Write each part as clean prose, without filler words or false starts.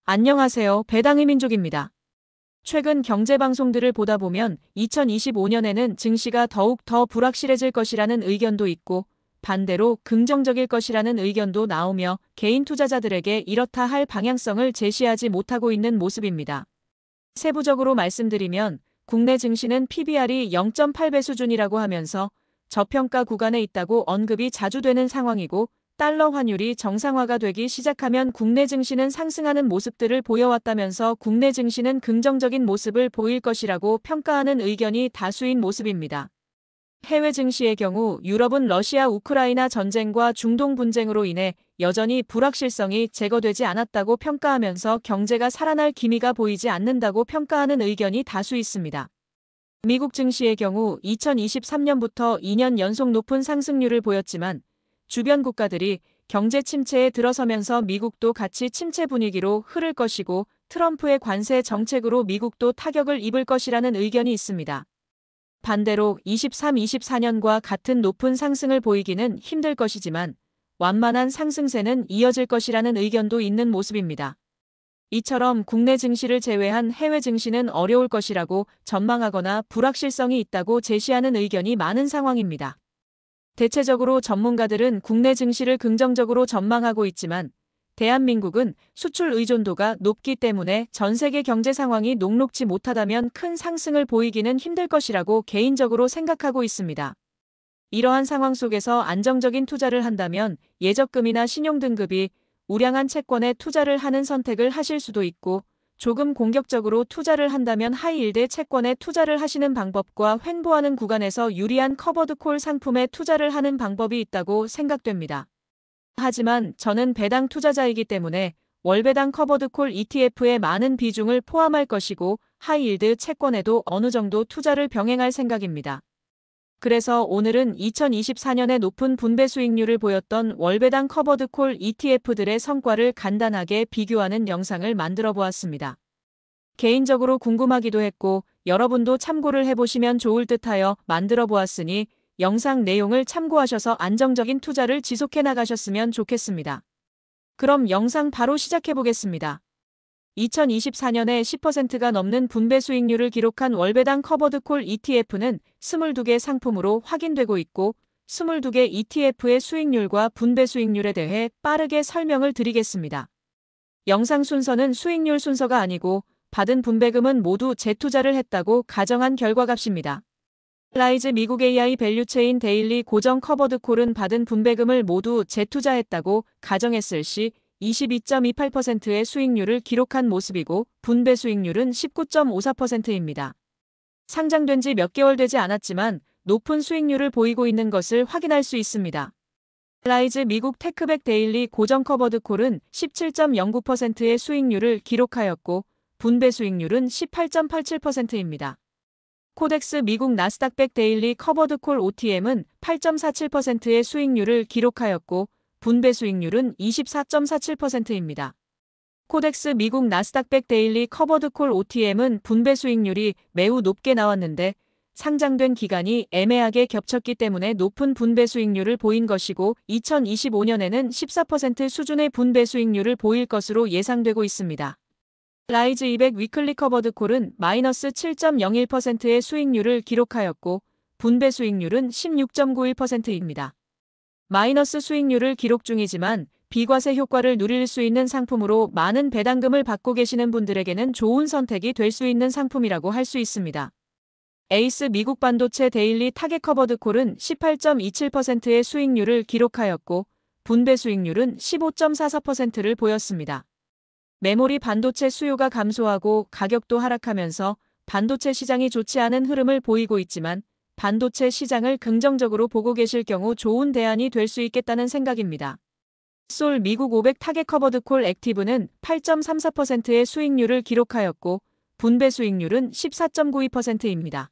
안녕하세요. 배당의 민족입니다. 최근 경제방송들을 보다 보면 2025년에는 증시가 더욱 더 불확실해질 것이라는 의견도 있고 반대로 긍정적일 것이라는 의견도 나오며 개인 투자자들에게 이렇다 할 방향성을 제시하지 못하고 있는 모습입니다. 세부적으로 말씀드리면 국내 증시는 PBR이 0.8배 수준이라고 하면서 저평가 구간에 있다고 언급이 자주 되는 상황이고 달러 환율이 정상화가 되기 시작하면 국내 증시는 상승하는 모습들을 보여왔다면서 국내 증시는 긍정적인 모습을 보일 것이라고 평가하는 의견이 다수인 모습입니다. 해외 증시의 경우 유럽은 러시아 우크라이나 전쟁과 중동 분쟁으로 인해 여전히 불확실성이 제거되지 않았다고 평가하면서 경제가 살아날 기미가 보이지 않는다고 평가하는 의견이 다수 있습니다. 미국 증시의 경우 2023년부터 2년 연속 높은 상승률을 보였지만 주변 국가들이 경제 침체에 들어서면서 미국도 같이 침체 분위기로 흐를 것이고 트럼프의 관세 정책으로 미국도 타격을 입을 것이라는 의견이 있습니다. 반대로 23-24년과 같은 높은 상승을 보이기는 힘들 것이지만 완만한 상승세는 이어질 것이라는 의견도 있는 모습입니다. 이처럼 국내 증시를 제외한 해외 증시는 어려울 것이라고 전망하거나 불확실성이 있다고 제시하는 의견이 많은 상황입니다. 대체적으로 전문가들은 국내 증시를 긍정적으로 전망하고 있지만 대한민국은 수출 의존도가 높기 때문에 전 세계 경제 상황이 녹록지 못하다면 큰 상승을 보이기는 힘들 것이라고 개인적으로 생각하고 있습니다. 이러한 상황 속에서 안정적인 투자를 한다면 예적금이나 신용등급이 우량한 채권에 투자를 하는 선택을 하실 수도 있고 조금 공격적으로 투자를 한다면 하이힐드 채권에 투자를 하시는 방법과 횡보하는 구간에서 유리한 커버드콜 상품에 투자를 하는 방법이 있다고 생각됩니다. 하지만 저는 배당 투자자이기 때문에 월배당 커버드콜 ETF에 많은 비중을 포함할 것이고 하이힐드 채권에도 어느 정도 투자를 병행할 생각입니다. 그래서 오늘은 2024년에 높은 분배 수익률을 보였던 월배당 커버드콜 ETF들의 성과를 간단하게 비교하는 영상을 만들어 보았습니다. 개인적으로 궁금하기도 했고 여러분도 참고를 해보시면 좋을 듯하여 만들어 보았으니 영상 내용을 참고하셔서 안정적인 투자를 지속해 나가셨으면 좋겠습니다. 그럼 영상 바로 시작해 보겠습니다. 2024년에 10%가 넘는 분배 수익률을 기록한 월배당 커버드콜 ETF는 22개 상품으로 확인되고 있고 22개 ETF의 수익률과 분배 수익률에 대해 빠르게 설명을 드리겠습니다. 영상 순서는 수익률 순서가 아니고 받은 분배금은 모두 재투자를 했다고 가정한 결과값입니다. 라이즈 미국 AI 밸류체인 데일리 고정 커버드콜은 받은 분배금을 모두 재투자했다고 가정했을 시 22.28%의 수익률을 기록한 모습이고 분배 수익률은 19.54%입니다. 상장된 지 몇 개월 되지 않았지만 높은 수익률을 보이고 있는 것을 확인할 수 있습니다. 라이즈 미국 테크백 데일리 고정 커버드콜은 17.09%의 수익률을 기록하였고 분배 수익률은 18.87%입니다. 코덱스 미국 나스닥백 데일리 커버드콜 OTM은 8.47%의 수익률을 기록하였고 분배 수익률은 24.47%입니다. 코덱스 미국 나스닥백 데일리 커버드콜 OTM은 분배 수익률이 매우 높게 나왔는데 상장된 기간이 애매하게 겹쳤기 때문에 높은 분배 수익률을 보인 것이고 2025년에는 14% 수준의 분배 수익률을 보일 것으로 예상되고 있습니다. 라이즈 200 위클리 커버드콜은 마이너스 7.01%의 수익률을 기록하였고 분배 수익률은 16.91%입니다. 마이너스 수익률을 기록 중이지만 비과세 효과를 누릴 수 있는 상품으로 많은 배당금을 받고 계시는 분들에게는 좋은 선택이 될 수 있는 상품이라고 할 수 있습니다. 에이스 미국 반도체 데일리 타겟 커버드콜은 18.27%의 수익률을 기록하였고 분배 수익률은 15.44%를 보였습니다. 메모리 반도체 수요가 감소하고 가격도 하락하면서 반도체 시장이 좋지 않은 흐름을 보이고 있지만 반도체 시장을 긍정적으로 보고 계실 경우 좋은 대안이 될 수 있겠다는 생각입니다. 솔 미국 500 타겟 커버드콜 액티브는 8.34%의 수익률을 기록하였고 분배 수익률은 14.92%입니다.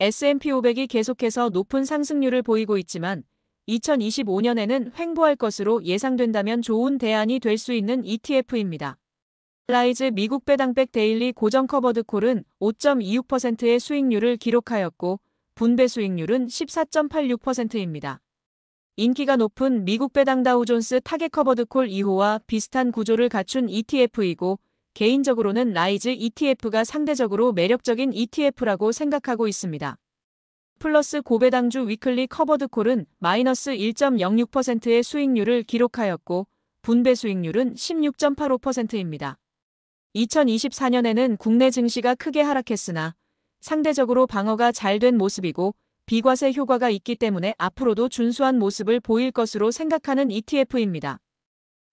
S&P 500이 계속해서 높은 상승률을 보이고 있지만 2025년에는 횡보할 것으로 예상된다면 좋은 대안이 될 수 있는 ETF입니다. 라이즈 미국 배당백 데일리 고정 커버드콜은 5.26%의 수익률을 기록하였고 분배 수익률은 14.86%입니다. 인기가 높은 미국 배당 다우존스 타겟 커버드 콜 2호와 비슷한 구조를 갖춘 ETF이고 개인적으로는 라이즈 ETF가 상대적으로 매력적인 ETF라고 생각하고 있습니다. 플러스 고배당주 위클리 커버드 콜은 마이너스 1.06%의 수익률을 기록하였고 분배 수익률은 16.85%입니다. 2024년에는 국내 증시가 크게 하락했으나 상대적으로 방어가 잘 된 모습이고 비과세 효과가 있기 때문에 앞으로도 준수한 모습을 보일 것으로 생각하는 ETF입니다.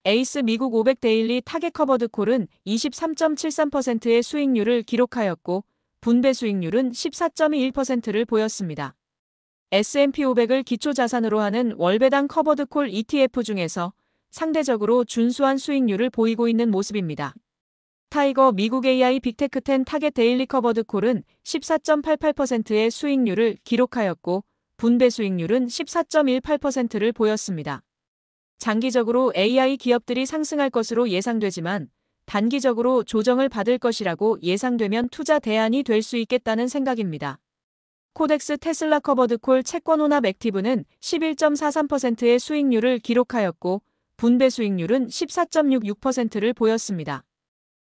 에이스 미국 500 데일리 타겟 커버드 콜은 23.73%의 수익률을 기록하였고 분배 수익률은 14.21%를 보였습니다. S&P 500을 기초자산으로 하는 월배당 커버드 콜 ETF 중에서 상대적으로 준수한 수익률을 보이고 있는 모습입니다. 타이거 미국 AI 빅테크 10 타겟 데일리 커버드 콜은 14.88%의 수익률을 기록하였고 분배 수익률은 14.18%를 보였습니다. 장기적으로 AI 기업들이 상승할 것으로 예상되지만 단기적으로 조정을 받을 것이라고 예상되면 투자 대안이 될 수 있겠다는 생각입니다. 코덱스 테슬라 커버드 콜 채권 혼합 액티브는 11.43%의 수익률을 기록하였고 분배 수익률은 14.66%를 보였습니다.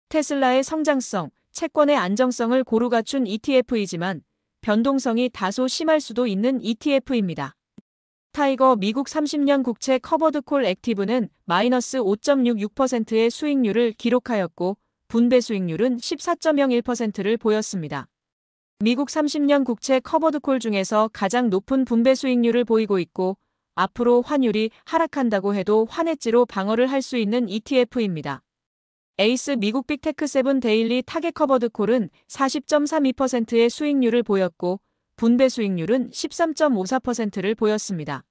테슬라의 성장성, 채권의 안정성을 고루 갖춘 ETF이지만 변동성이 다소 심할 수도 있는 ETF입니다. 타이거 미국 30년 국채 커버드 콜 액티브는 마이너스 5.66%의 수익률을 기록하였고 분배 수익률은 14.01%를 보였습니다. 미국 30년 국채 커버드 콜 중에서 가장 높은 분배 수익률을 보이고 있고 앞으로 환율이 하락한다고 해도 환해지로 방어를 할 수 있는 ETF입니다. 에이스 미국 빅테크 7 데일리 타겟 커버드 콜은 40.32%의 수익률을 보였고 분배 수익률은 13.54%를 보였습니다.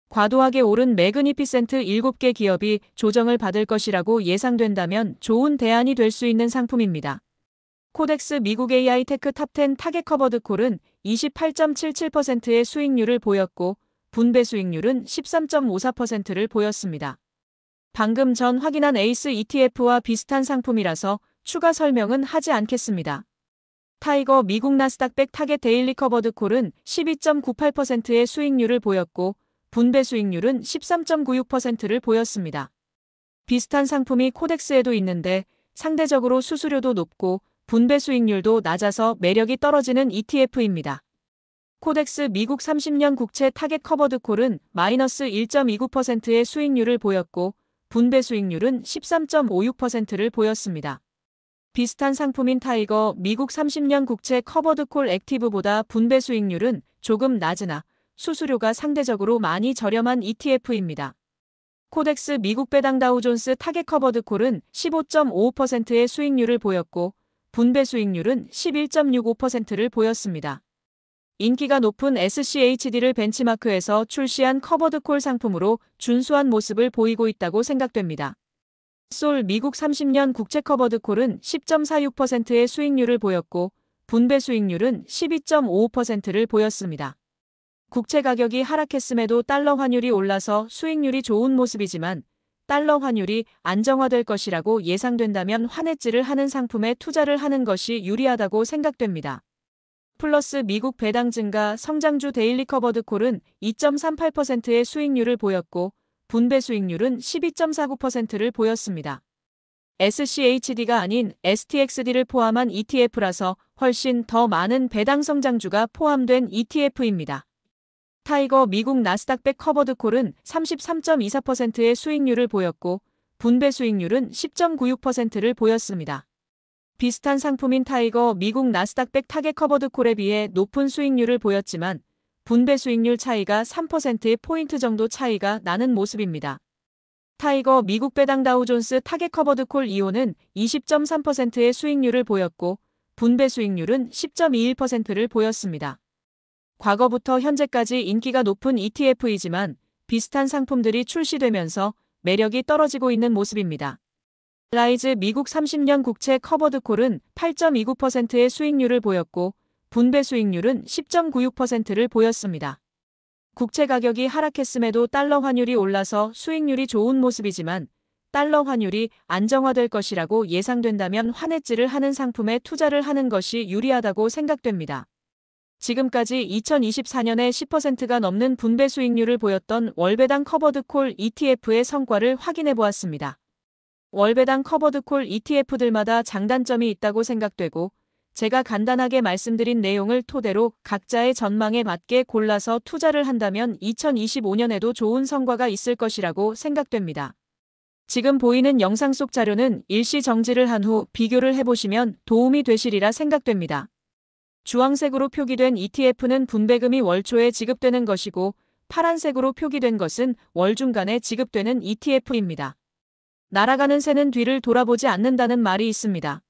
과도하게 오른 매그니피센트 7개 기업이 조정을 받을 것이라고 예상된다면 좋은 대안이 될 수 있는 상품입니다. 코덱스 미국 AI 테크 탑10 타겟 커버드 콜은 28.77%의 수익률을 보였고 분배 수익률은 13.54%를 보였습니다. 방금 전 확인한 에이스 ETF와 비슷한 상품이라서 추가 설명은 하지 않겠습니다. 타이거 미국 나스닥 100 타겟 데일리 커버드 콜은 12.98%의 수익률을 보였고 분배 수익률은 13.96%를 보였습니다. 비슷한 상품이 코덱스에도 있는데 상대적으로 수수료도 높고 분배 수익률도 낮아서 매력이 떨어지는 ETF입니다. 코덱스 미국 30년 국채 타겟 커버드 콜은 마이너스 1.29%의 수익률을 보였고 분배 수익률은 13.56%를 보였습니다. 비슷한 상품인 타이거 미국 30년 국채 커버드 콜 액티브보다 분배 수익률은 조금 낮으나 수수료가 상대적으로 많이 저렴한 ETF입니다. 코덱스 미국 배당 다우존스 타겟 커버드 콜은 15.55%의 수익률을 보였고 분배 수익률은 11.65%를 보였습니다. 인기가 높은 SCHD를 벤치마크해서 출시한 커버드 콜 상품으로 준수한 모습을 보이고 있다고 생각됩니다. 솔 미국 30년 국채 커버드 콜은 10.46%의 수익률을 보였고 분배 수익률은 12.55%를 보였습니다. 국채 가격이 하락했음에도 달러 환율이 올라서 수익률이 좋은 모습이지만 달러 환율이 안정화될 것이라고 예상된다면 환해지를 하는 상품에 투자를 하는 것이 유리하다고 생각됩니다. 플러스 미국 배당 증가 성장주 데일리 커버드 콜은 2.38%의 수익률을 보였고 분배 수익률은 12.49%를 보였습니다. SCHD가 아닌 STXD를 포함한 ETF라서 훨씬 더 많은 배당 성장주가 포함된 ETF입니다. 타이거 미국 나스닥 100 커버드 콜은 33.24%의 수익률을 보였고 분배 수익률은 10.96%를 보였습니다. 비슷한 상품인 타이거 미국 나스닥 100 타겟 커버드 콜에 비해 높은 수익률을 보였지만 분배 수익률 차이가 3%포인트 정도 차이가 나는 모습입니다. 타이거 미국 배당 다우존스 타겟 커버드 콜 2호는 20.3%의 수익률을 보였고 분배 수익률은 10.21%를 보였습니다. 과거부터 현재까지 인기가 높은 ETF이지만 비슷한 상품들이 출시되면서 매력이 떨어지고 있는 모습입니다. 라이즈 미국 30년 국채 커버드 콜은 8.29%의 수익률을 보였고 분배 수익률은 10.96%를 보였습니다. 국채 가격이 하락했음에도 달러 환율이 올라서 수익률이 좋은 모습이지만 달러 환율이 안정화될 것이라고 예상된다면 환해지를 하는 상품에 투자를 하는 것이 유리하다고 생각됩니다. 지금까지 2024년에 10%가 넘는 분배 수익률을 보였던 월배당 커버드콜 ETF의 성과를 확인해 보았습니다. 월배당 커버드콜 ETF들마다 장단점이 있다고 생각되고 제가 간단하게 말씀드린 내용을 토대로 각자의 전망에 맞게 골라서 투자를 한다면 2025년에도 좋은 성과가 있을 것이라고 생각됩니다. 지금 보이는 영상 속 자료는 일시 정지를 한 후 비교를 해보시면 도움이 되시리라 생각됩니다. 주황색으로 표기된 ETF는 분배금이 월 초에 지급되는 것이고 파란색으로 표기된 것은 월 중간에 지급되는 ETF입니다. 날아가는 새는 뒤를 돌아보지 않는다는 말이 있습니다.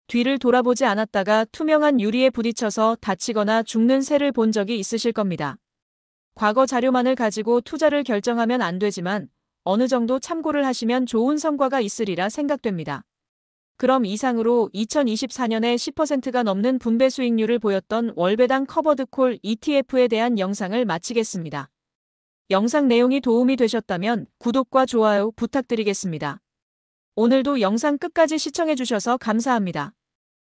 뒤를 돌아보지 않았다가 투명한 유리에 부딪혀서 다치거나 죽는 새를 본 적이 있으실 겁니다. 과거 자료만을 가지고 투자를 결정하면 안 되지만 어느 정도 참고를 하시면 좋은 성과가 있으리라 생각됩니다. 그럼 이상으로 2024년에 10%가 넘는 분배 수익률을 보였던 월배당 커버드콜 ETF에 대한 영상을 마치겠습니다. 영상 내용이 도움이 되셨다면 구독과 좋아요 부탁드리겠습니다. 오늘도 영상 끝까지 시청해주셔서 감사합니다.